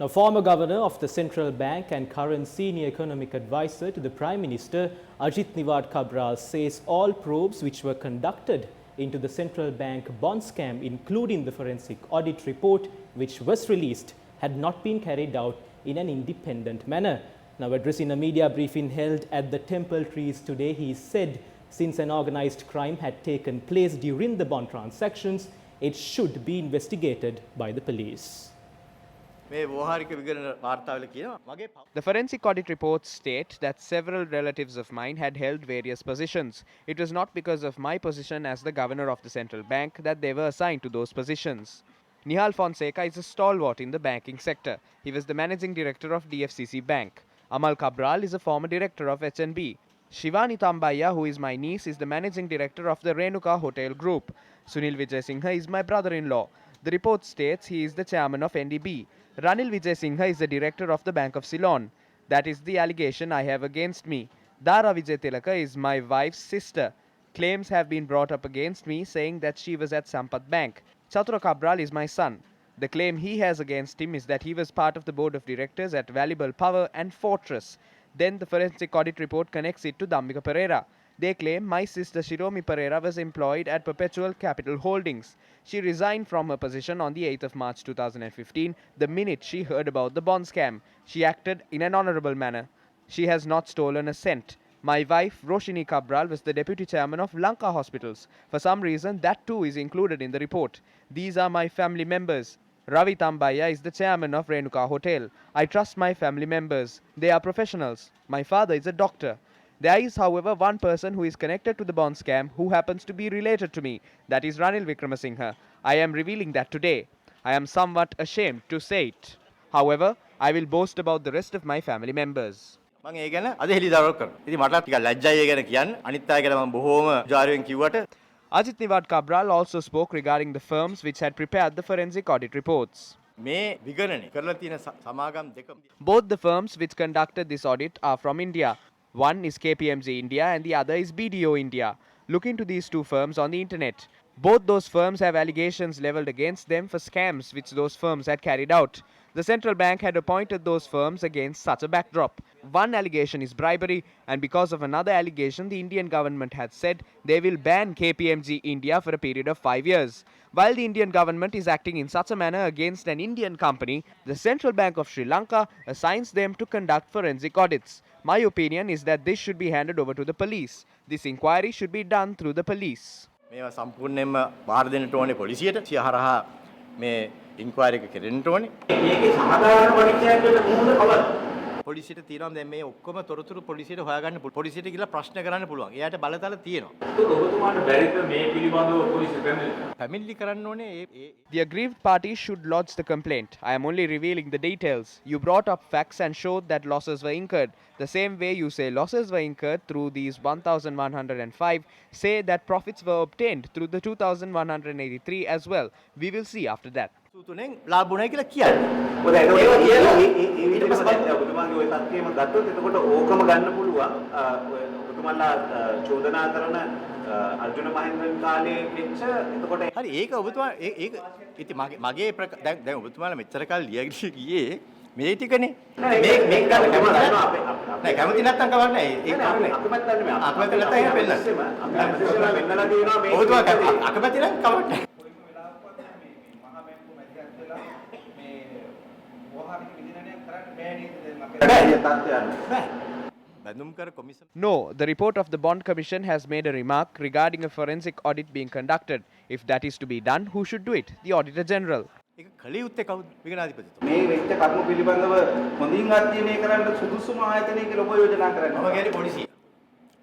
Now, former governor of the central bank and current senior economic advisor to the Prime Minister, Ajith Nivard Cabraal, says all probes which were conducted into the central bank bond scam, including the forensic audit report which was released, had not been carried out in an independent manner. Now, addressing a media briefing held at the Temple Trees today, he said since an organized crime had taken place during the bond transactions, it should be investigated by the police. The forensic audit reports state that several relatives of mine had held various positions. It was not because of my position as the governor of the central bank that they were assigned to those positions. Nihal Fonseca is a stalwart in the banking sector. He was the managing director of DFCC Bank. Amal Cabral is a former director of HNB. Shivani Tambaya, who is my niece, is the managing director of the Renuka Hotel Group. Sunil Vijay is my brother-in-law. The report states he is the chairman of NDB. Ranil Vijay is the director of the Bank of Ceylon. That is the allegation I have against me. Dara Vijay is my wife's sister. Claims have been brought up against me saying that she was at Sampath Bank. Chatura Cabral is my son. The claim he has against him is that he was part of the board of directors at Valuable Power and Fortress. Then the forensic audit report connects it to Dhammika Pereira. They claim my sister Shiromi Pereira was employed at Perpetual Capital Holdings. She resigned from her position on the 8th of March 2015, the minute she heard about the bond scam. She acted in an honorable manner. She has not stolen a cent. My wife, Roshini Cabral, was the deputy chairman of Lanka Hospitals. For some reason, that too is included in the report. These are my family members. Ravi Tambaya is the chairman of Renuka Hotel. I trust my family members. They are professionals. My father is a doctor. There is, however, one person who is connected to the bond scam who happens to be related to me. That is Ranil Wickramasinghe. I am revealing that today. I am somewhat ashamed to say it. However, I will boast about the rest of my family members. Ajith Nivard Cabraal also spoke regarding the firms which had prepared the forensic audit reports. Both the firms which conducted this audit are from India. One is KPMG India and the other is BDO India. Look into these two firms on the internet. Both those firms have allegations leveled against them for scams which those firms had carried out. The central bank had appointed those firms against such a backdrop. One allegation is bribery, and because of another allegation, the Indian government had said they will ban KPMG India for a period of 5 years. While the Indian government is acting in such a manner against an Indian company, the Central Bank of Sri Lanka assigns them to conduct forensic audits. My opinion is that this should be handed over to the police. This inquiry should be done through the police. පොලිසියට තියෙනවා දැන් මේ ඔක්කොම තොරතුරු පොලිසියට හොයාගන්න පොලිසියට ගිහලා ප්‍රශ්න කරන්න පුළුවන්. එයාට බලතල තියෙනවා. ඒක ඔබතුමාට බැරිද මේ පිළිබඳව පොලිසිය පැමිණිලි කරන්න ඕනේ The aggrieved party should lodge the complaint. I am only revealing the details. You brought up facts and showed that losses were incurred. The same way you say losses were incurred through these 1,105, say that profits were obtained through the 2,183 as well. We will see after that. සූතුනෙන් ලාභුණයි කියලා කියන්නේ. මොකද ඒක ඊට පස්සේ ඔබතුමාගේ ওই තත්ත්වෙම ගත්තොත් එතකොට ඕකම ගන්න පුළුවන්. ඔබතුමාලා චෝදනා කරන අර්ජුන මහින්දන් කාලේ වෙච්ච එතකොට හරි ඒක ඔබතුමා ඒක ඉතින් මගේ දැන් ඔබතුමාලා මෙච්චර කාල ලියගිය ගියේ මේ ටිකනේ මේ ගන්න කැමති නෑ කැමති නැත්තම් කවන්නේ නෑ ඒක කාරණේ අකමැත්ත නෙමෙයි අකමැත්ත නැත්තම් ඒක පෙන්නන්න පෙන්නලා තියෙනවා මේ ඔබතුමා අකමැති නම් කවන්නේ No, the report of the Bond Commission has made a remark regarding a forensic audit being conducted. If that is to be done, who should do it? The Auditor General. ඒක කලිය යුත්තේ කවුද? විගණාධිපතිතුමා. මේ වෙච්ච කර්ම පිළිබඳව හොඳින් අධ්‍යයනය කරන්න සුදුසුම ආයතනය කියලා ඔබ යෝජනා කරන්නේ. මම කියන්නේ පොලිසිය.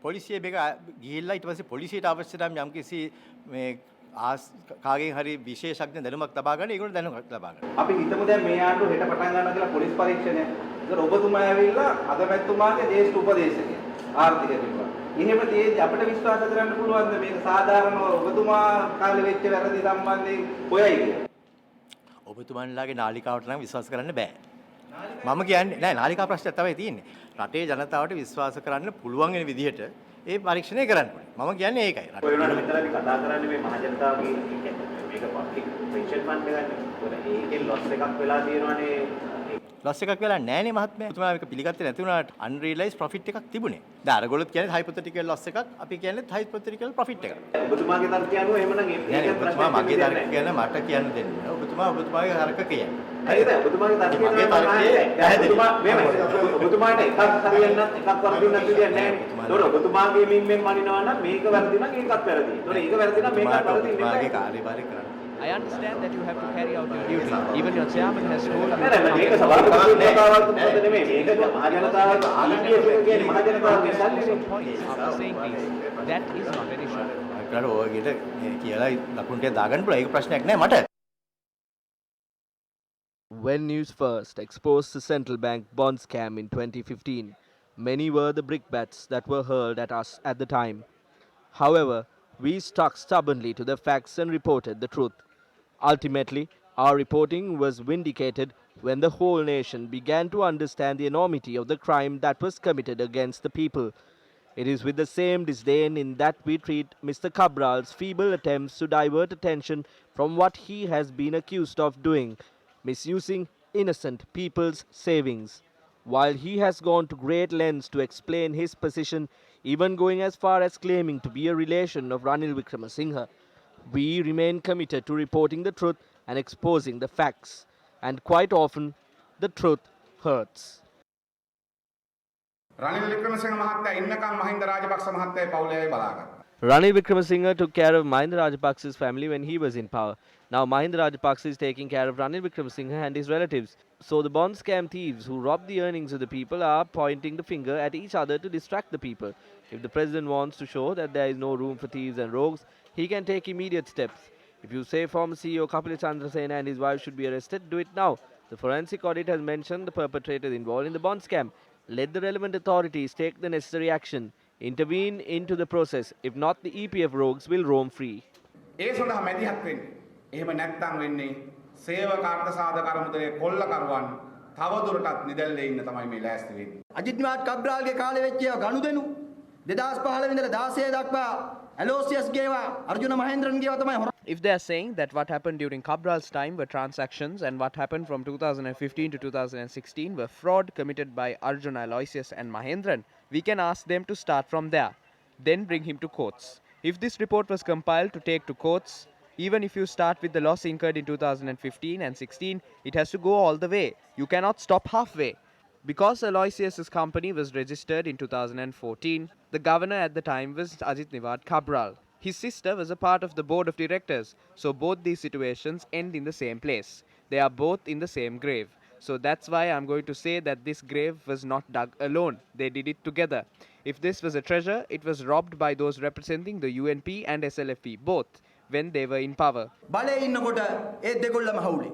පොලිසිය මේක ගිහිල්ලා ඊට පස්සේ පොලිසියට අවශ්‍ය නම් යම්කිසි මේ කාගෙන් හරි විශේෂඥ දැනුමක් ලබා ගන්න ඒගොල්ලෝ දැනුමක් ලබා ගන්න. අපි හිතමු දැන් මේ ආණ්ඩුව හෙට පටන් ගන්නවා කියලා පොලිස් පරීක්ෂණය. ඒතර ඔබතුමා ඇවිල්ලා අගමැතිතුමාගේ දේශ උපදේශකයා ආර්ථික විභාග. එහෙම තියෙද්දි අපිට විශ්වාස කරන්න පුළුවන්ද මේක සාධාරණව ඔබතුමා කාලේ වෙච්ච වැරදි සම්බන්ධයෙන් කොයයි කියලා? ඔබතුමන්ලාගේ නාලිකාවට නම් විශ්වාස කරන්න බෑ. මම කියන්නේ නෑ නාලිකා ප්‍රශ්නයක් තමයි තියෙන්නේ. රටේ ජනතාවට විශ්වාස කරන්න පුළුවන් වෙන විදිහට ඒ පරීක්ෂණය කරන්න ඕනේ. මම කියන්නේ ඒකයි. ඔය වෙනකොට මෙතනදී කතා කරන්නේ මේ මහ ජනතාවගේ මේක පබ්ලික් පෙන්ෂන් ෆන්ඩ් එකක් නේ. ඒකේ ලොස් එකක් වෙලා තියෙනවානේ. ලොස් එකක් වෙලා නැහැ නේ මහත්මයා. ඔබතුමා මේක පිළිගත්තේ නැති වුණාට unrealized profit එකක් තිබුණේ. දැන් අරගොල්ලොත් කියන්නේ hypothetical loss එකක්, අපි කියන්නේ hypothetical profit එකක්. ඔබතුමාගේ තර්කය අනුව එහෙමනම් නෑ ඔබතුමා මගේ තර්කය ගැන මට කියන්න දෙන්න. ඔබතුමාගේ තර්ක කියන්න. හරිද? ඔබතුමාගේ තර්කය මගේ තර්කය ඔබතුමාට එකක් හරියන්නේ නැත්නම් එකක් වරදින්නක් විදියක් නැහැ. ඒතකොට ඔබතුමාගේ මින්ෙන් මනිනවා නම් මේක වැරදි නම් ඒකත් වැරදි. ඒතකොට ඒක වැරදි නම් මේකත් වැරදි. ඔබතුමාගේ කාර්යභාරය කරන්න. I understand that you have to carry out your duty. Even your chairman has told you. නෑ මේක සභාපතිතුමාවත් නෙමෙයි. මේක මහ ජනතාවට ආගමික කියන්නේ මහ ජනතාවගේ සල්ලිනේ. Points after saying this, that is not an issue. ඒකට ඔයගෙට කියලා ලකුණු ටික දාගන්න පුළුවන්. ඒක ප්‍රශ්නයක් නෑ මට. When Newsfirst exposed the central bank bond scam in 2015, many were the brickbats that were hurled at us at the time. However, we stuck stubbornly to the facts and reported the truth. Ultimately, our reporting was vindicated when the whole nation began to understand the enormity of the crime that was committed against the people. It is with the same disdain in that we treat Mr. Cabraal's feeble attempts to divert attention from what he has been accused of doing, misusing innocent people's savings. While he has gone to great lengths to explain his position, even going as far as claiming to be a relation of Ranil Wickremesinghe, we remain committed to reporting the truth and exposing the facts. And quite often, the truth hurts. Ranil Wickremesinghe මහත්තයා ඉන්නකම් මහින්ද රාජපක්ෂ මහත්තයාගේ පවුලේ බලාගත්තා. Ranil Wickremesinghe took care of Mahinda Rajapaksa's family when he was in power. Now Mahinda Rajapaksa is taking care of Ranil Wickremesinghe and his relatives. So the bond scam thieves who rob the earnings of the people are pointing the finger at each other to distract the people. If the president wants to show that there is no room for thieves and rogues, he can take immediate steps. If you say former CEO Kapil Chandrasena and his wife should be arrested, do it now. The forensic audit has mentioned the perpetrators involved in the bond scam. Let the relevant authorities take the necessary action. Intervene into the process. If not, the EPF rogues will roam free. ඒ සඳහා මැදිහත් වෙන්නේ. එහෙම නැත්නම් වෙන්නේ සේවක අර්ථසාධක අරමුදලේ කොල්ලකරුවන් තවදුරටත් නිදැල්ලේ ඉන්න තමයි මේ ලෑස්ති වෙන්නේ. අජිත් නිවාඩ් කබ්‍රාල්ගේ කාලේ වෙච්ච ඒවා ගනුදෙනු 2015 ඉඳලා 16 දක්වා ඇලෝසියස් ගේවා අර්ජුන මහේන්ද්‍රන් ගේවා තමයි හොර. If they are saying that what happened during Cabraal's time were transactions and what happened from 2015 to 2016 were fraud committed by Arjuna, Aloysius and Mahendran, we can ask them to start from there, then bring him to courts. If this report was compiled to take to courts, even if you start with the loss incurred in 2015 and 16, it has to go all the way. You cannot stop halfway. Because Aloysius' company was registered in 2014, the governor at the time was Ajith Nivard Cabraal. His sister was a part of the board of directors, so both these situations end in the same place. They are both in the same grave. So that's why I'm going to say that this grave was not dug alone. They did it together. If this was a treasure, it was robbed by those representing the UNP and SLFP, both, when they were in power. බලේ ඉන්නකොට ඒ දෙගොල්ලම හවුලේ.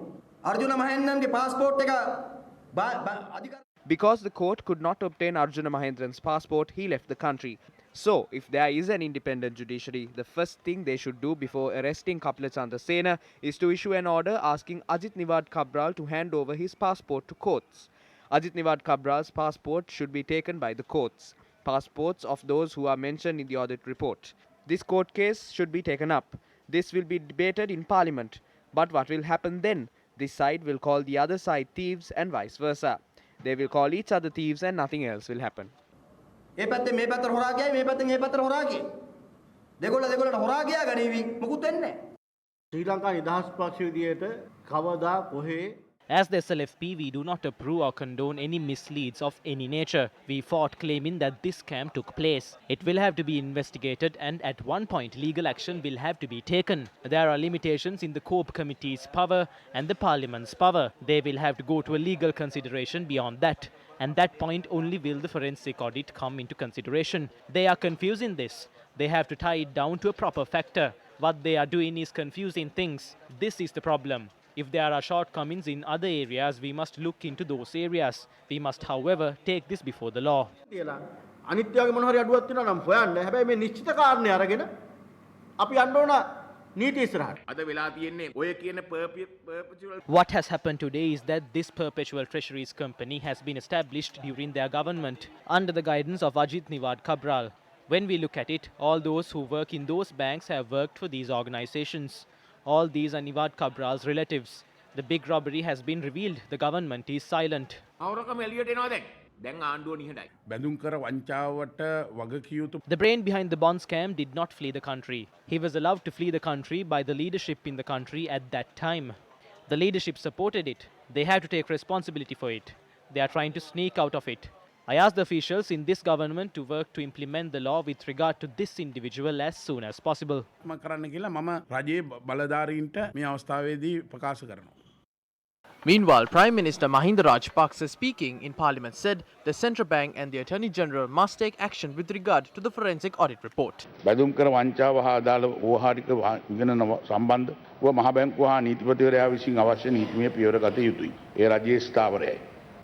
අර්ජුන මහේන්ද්‍රන්ගේ પાස්පෝර්ට් එක අධිකාර Because the court could not obtain Arjuna Mahendran's passport, he left the country. So, if there is an independent judiciary, the first thing they should do before arresting Kapil Chandrasena is to issue an order asking Ajith Nivard Cabraal to hand over his passport to courts. Ajith Nivard Cabraal's passport should be taken by the courts. Passports of those who are mentioned in the audit report. This court case should be taken up. This will be debated in Parliament. But what will happen then? This side will call the other side thieves and vice versa. They will call each other thieves and nothing else will happen. ඒ පැත්තේ මේ පැත්තට හොරා ගියයි මේ පැත්තෙන් ඒ පැත්තට හොරා ගියේ. දෙගොල්ලට හොරා ගියා ගණීවි මුකුත් වෙන්නේ නැහැ. ශ්‍රී ලංකා නිදහස් පක්ෂ විදියට කවදා කොහේ As the SLFP, we do not approve or condone any misleads of any nature. We fought claiming that this scam took place. It will have to be investigated and at one point legal action will have to be taken. There are limitations in the COPE committee's power and the parliament's power. They will have to go to a legal consideration beyond that. And that point only will the forensic audit come into consideration. They are confusing this. They have to tie it down to a proper factor. What they are doing is confusing things. This is the problem. If there are shortcomings in other areas, we must look into those areas. We must, however, take this before the law. කියලා අනිත්‍යගේ මොන හරි අඩුවක් තියෙනවා නම් හොයන්න. හැබැයි මේ නිශ්චිත කාරණේ අරගෙන අපි යන්න ඕන නීති ඉස්සරහට. අද වෙලා තියෙන්නේ ඔය කියන perpetual What has happened today is that this perpetual treasuries company has been established during their government under the guidance of Ajith Nivard Cabraal. When we look at it, all those who work in those banks have worked for these organizations. All these are Nivard Cabraal's relatives. The big robbery has been revealed. The government is silent. අවරකම එළියට එනවා දැන්. දැන් ආණ්ඩුව නිහඬයි. බැඳුම් කර වංචාවට වගකියයුතු The brain behind the bond scam did not flee the country. He was allowed to flee the country by the leadership in the country at that time. The leadership supported it. They have to take responsibility for it. They are trying to sneak out of it. I asked the officials in this government to work to implement the law with regard to this individual as soon as possible. කරන්න කියලා මම රජයේ බලධාරීන්ට මේ අවස්ථාවේදී ප්‍රකාශ කරනවා. Meanwhile, Prime Minister Mahinda Rajapaksa speaking in Parliament said the Central Bank and the Attorney General must take action with regard to the forensic audit report. බැඳුම් කර වංචාව හා අදාළ ඕහාරික විගණන සම්බන්ධව මහ බැංකුව හා නීතිපතිවරයා විසින් අවශ්‍ය නීතිමය පියවර ගත යුතුයි. ඒ රජයේ ස්ථාවරයයි.